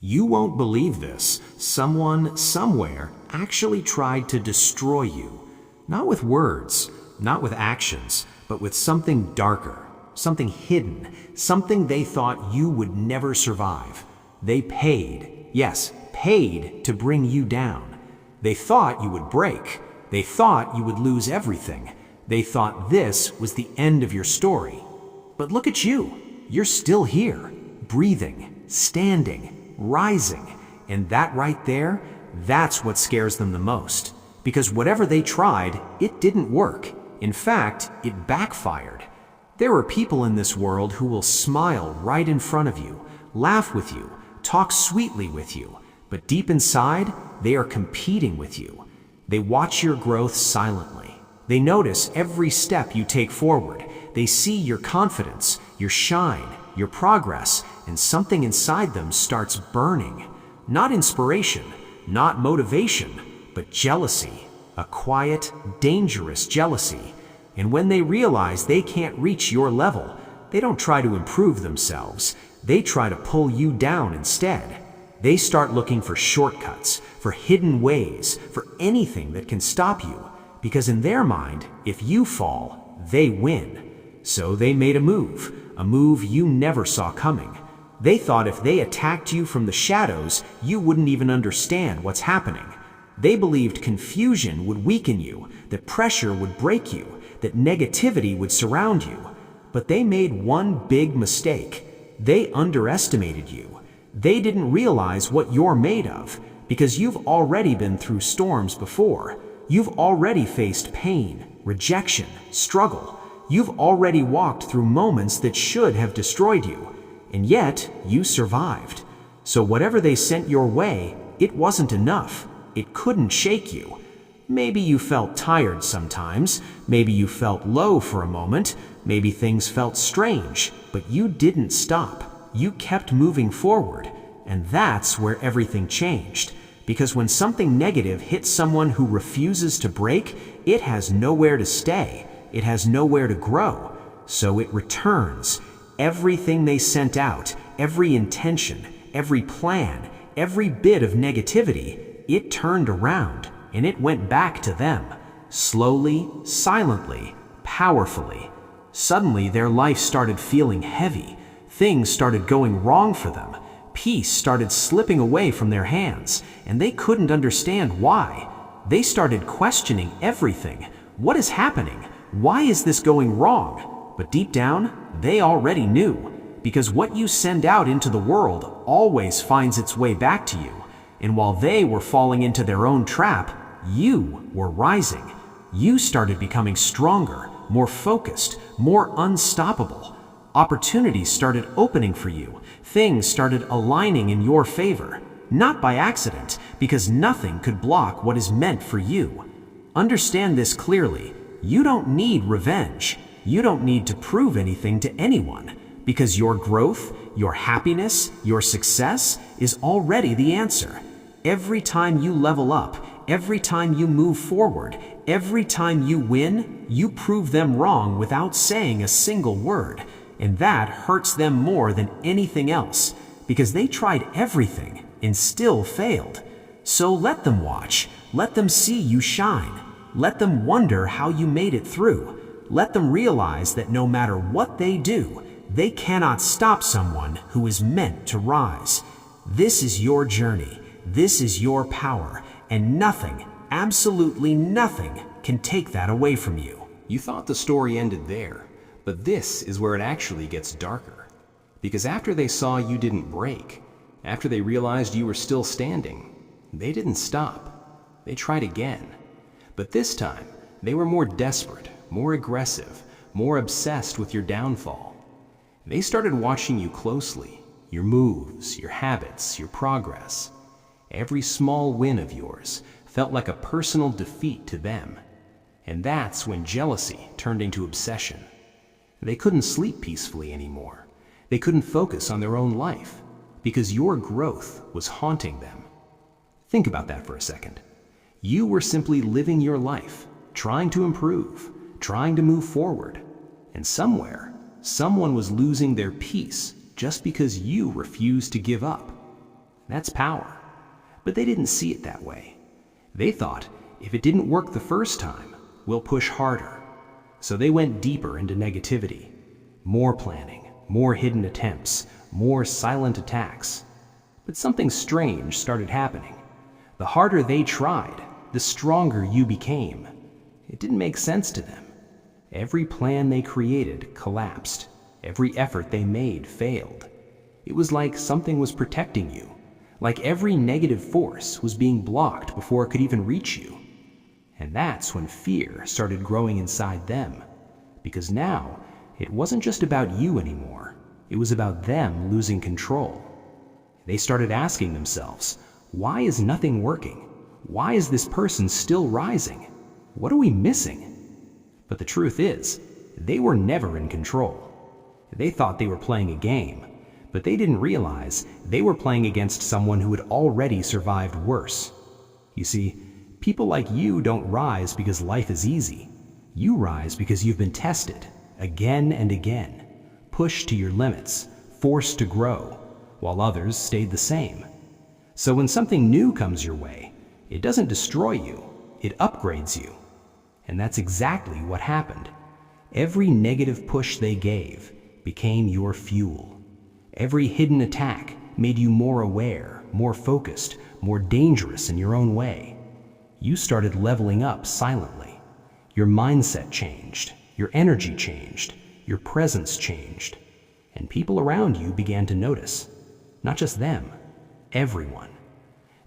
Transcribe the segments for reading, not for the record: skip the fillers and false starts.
You won't believe this. Someone, somewhere, actually tried to destroy you. Not with words, not with actions, but with something darker, something hidden, something they thought you would never survive. They paid, yes, paid to bring you down. They thought you would break. They thought you would lose everything. They thought this was the end of your story. But look at you. You're still here, breathing, standing, rising. And that right there, that's what scares them the most. Because whatever they tried, it didn't work. In fact, it backfired. There are people in this world who will smile right in front of you, laugh with you, talk sweetly with you, but deep inside, they are competing with you. They watch your growth silently. They notice every step you take forward. They see your confidence, your shine, your progress, and something inside them starts burning. Not inspiration, not motivation, but jealousy. A quiet, dangerous jealousy. And when they realize they can't reach your level, they don't try to improve themselves. They try to pull you down instead. They start looking for shortcuts, for hidden ways, for anything that can stop you. Because in their mind, if you fall, they win. So they made a move you never saw coming. They thought if they attacked you from the shadows, you wouldn't even understand what's happening. They believed confusion would weaken you, that pressure would break you, that negativity would surround you. But they made one big mistake. They underestimated you. They didn't realize what you're made of, because you've already been through storms before. You've already faced pain, rejection, struggle. You've already walked through moments that should have destroyed you. And yet, you survived. So whatever they sent your way, it wasn't enough. It couldn't shake you. Maybe you felt tired sometimes. Maybe you felt low for a moment. Maybe things felt strange. But you didn't stop. You kept moving forward. And that's where everything changed. Because when something negative hits someone who refuses to break, it has nowhere to stay. It has nowhere to grow. So it returns. Everything they sent out, every intention, every plan, every bit of negativity, it turned around and it went back to them. Slowly, silently, powerfully. Suddenly their life started feeling heavy. Things started going wrong for them. Peace started slipping away from their hands, and they couldn't understand why. They started questioning everything. What is happening? Why is this going wrong? But deep down, they already knew, because what you send out into the world always finds its way back to you. And while they were falling into their own trap, you were rising. You started becoming stronger, more focused, more unstoppable. Opportunities started opening for you. Things started aligning in your favor. Not by accident, because nothing could block what is meant for you. Understand this clearly. You don't need revenge. You don't need to prove anything to anyone, because your growth, your happiness, your success is already the answer. Every time you level up, every time you move forward, every time you win, you prove them wrong without saying a single word. And that hurts them more than anything else, because they tried everything and still failed. So let them watch. Let them see you shine. Let them wonder how you made it through. Let them realize that no matter what they do, they cannot stop someone who is meant to rise. This is your journey. This is your power. And nothing, absolutely nothing, can take that away from you. You thought the story ended there, but this is where it actually gets darker. Because after they saw you didn't break, after they realized you were still standing, they didn't stop. They tried again. But this time, they were more desperate, more aggressive, more obsessed with your downfall. They started watching you closely, your moves, your habits, your progress. Every small win of yours felt like a personal defeat to them. And that's when jealousy turned into obsession. They couldn't sleep peacefully anymore. They couldn't focus on their own life because your growth was haunting them. Think about that for a second. You were simply living your life, trying to improve, trying to move forward. And somewhere, someone was losing their peace just because you refused to give up. That's power. But they didn't see it that way. They thought, if it didn't work the first time, we'll push harder. So they went deeper into negativity. More planning, more hidden attempts, more silent attacks. But something strange started happening. The harder they tried, the stronger you became. It didn't make sense to them. Every plan they created collapsed. Every effort they made failed. It was like something was protecting you, like every negative force was being blocked before it could even reach you. And that's when fear started growing inside them, because now it wasn't just about you anymore. It was about them losing control. They started asking themselves, why is nothing working? Why is this person still rising? What are we missing? But the truth is, they were never in control. They thought they were playing a game, but they didn't realize they were playing against someone who had already survived worse. You see, people like you don't rise because life is easy. You rise because you've been tested, again and again, pushed to your limits, forced to grow, while others stayed the same. So when something new comes your way, it doesn't destroy you, it upgrades you. And that's exactly what happened. Every negative push they gave became your fuel. Every hidden attack made you more aware, more focused, more dangerous in your own way. You started leveling up silently. Your mindset changed, your energy changed, your presence changed, and people around you began to notice. Not just them, everyone.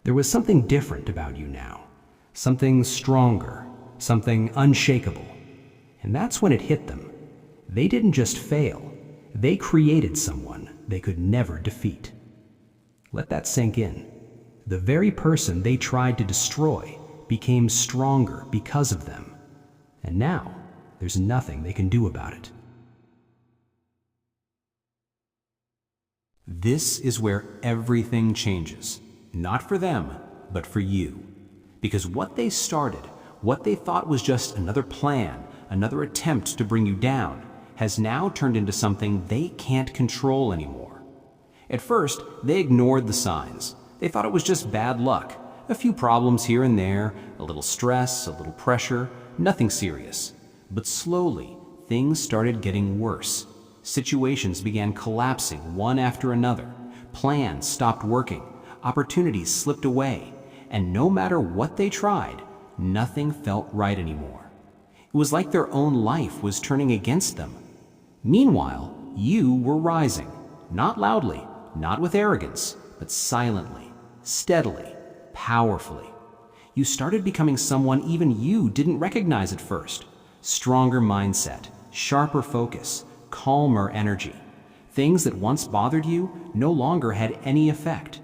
There was something different about you now, something stronger, something unshakable. And that's when it hit them. They didn't just fail, they created someone they could never defeat. Let that sink in. The very person they tried to destroy became stronger because of them. And now, there's nothing they can do about it. This is where everything changes. Not for them, but for you. Because what they started, what they thought was just another plan, another attempt to bring you down, has now turned into something they can't control anymore. At first, they ignored the signs. They thought it was just bad luck, a few problems here and there, a little stress, a little pressure, nothing serious. But slowly, things started getting worse. Situations began collapsing one after another. Plans stopped working. Opportunities slipped away. And no matter what they tried, nothing felt right anymore. It was like their own life was turning against them. Meanwhile, you were rising, not loudly, not with arrogance, but silently, steadily, powerfully. You started becoming someone even you didn't recognize at first. Stronger mindset, sharper focus, calmer energy. Things that once bothered you no longer had any effect.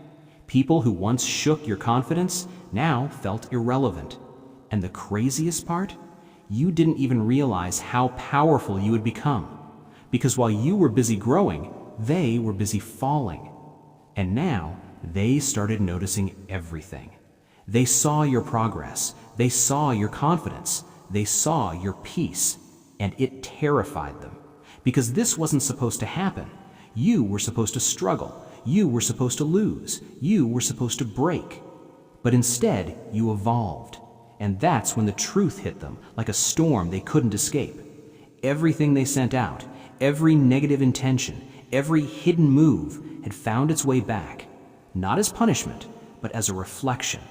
People who once shook your confidence now felt irrelevant. And the craziest part? You didn't even realize how powerful you had become. Because while you were busy growing, they were busy falling. And now, they started noticing everything. They saw your progress. They saw your confidence. They saw your peace. And it terrified them. Because this wasn't supposed to happen. You were supposed to struggle. You were supposed to lose. You were supposed to break. But instead, you evolved. And that's when the truth hit them like a storm they couldn't escape. Everything they sent out, every negative intention, every hidden move had found its way back, not as punishment, but as a reflection.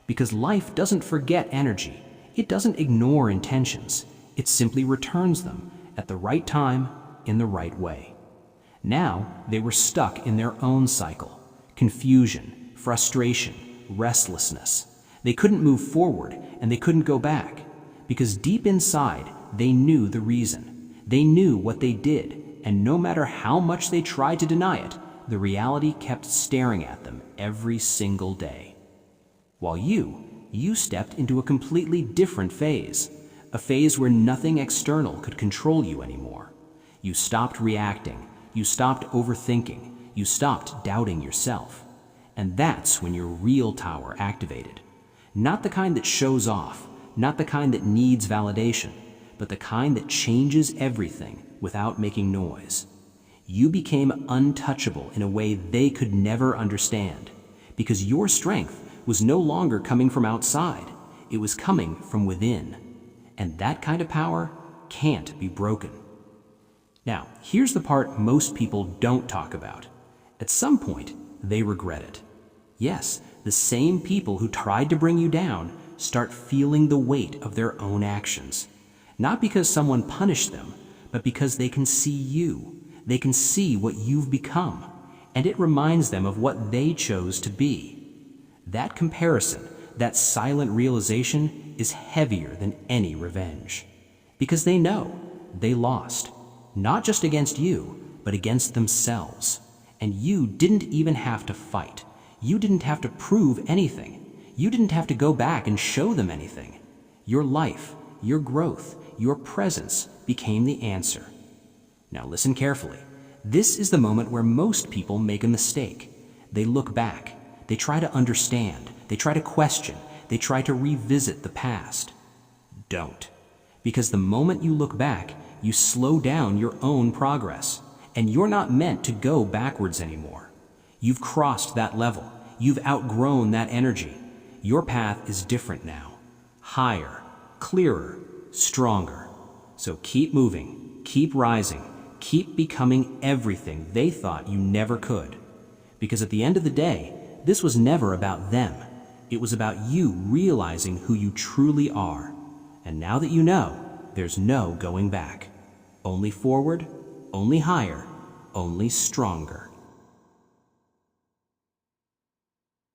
Because life doesn't forget energy. It doesn't ignore intentions. It simply returns them at the right time, in the right way. Now, they were stuck in their own cycle. Confusion, frustration, restlessness. They couldn't move forward, and they couldn't go back. Because deep inside, they knew the reason. They knew what they did, and no matter how much they tried to deny it, the reality kept staring at them every single day. While you stepped into a completely different phase. A phase where nothing external could control you anymore. You stopped reacting. You stopped overthinking. You stopped doubting yourself. And that's when your real power activated. Not the kind that shows off, not the kind that needs validation, but the kind that changes everything without making noise. You became untouchable in a way they could never understand. because your strength was no longer coming from outside, it was coming from within. And that kind of power can't be broken. Now, here's the part most people don't talk about. At some point, they regret it. Yes, the same people who tried to bring you down start feeling the weight of their own actions. Not because someone punished them, but because they can see you. They can see what you've become, and it reminds them of what they chose to be. That comparison, that silent realization, is heavier than any revenge. Because they know they lost, not just against you, but against themselves. And you didn't even have to fight. You didn't have to prove anything. You didn't have to go back and show them anything. Your life, your growth, your presence became the answer. Now listen carefully. This is the moment where most people make a mistake. They look back. They try to understand. They try to question. They try to revisit the past. Don't. Because the moment you look back, you slow down your own progress. And you're not meant to go backwards anymore. You've crossed that level. You've outgrown that energy. Your path is different now. Higher, clearer, stronger. So keep moving, keep rising, keep becoming everything they thought you never could. Because at the end of the day, this was never about them. It was about you realizing who you truly are. And now that you know, there's no going back. Only forward, only higher, only stronger.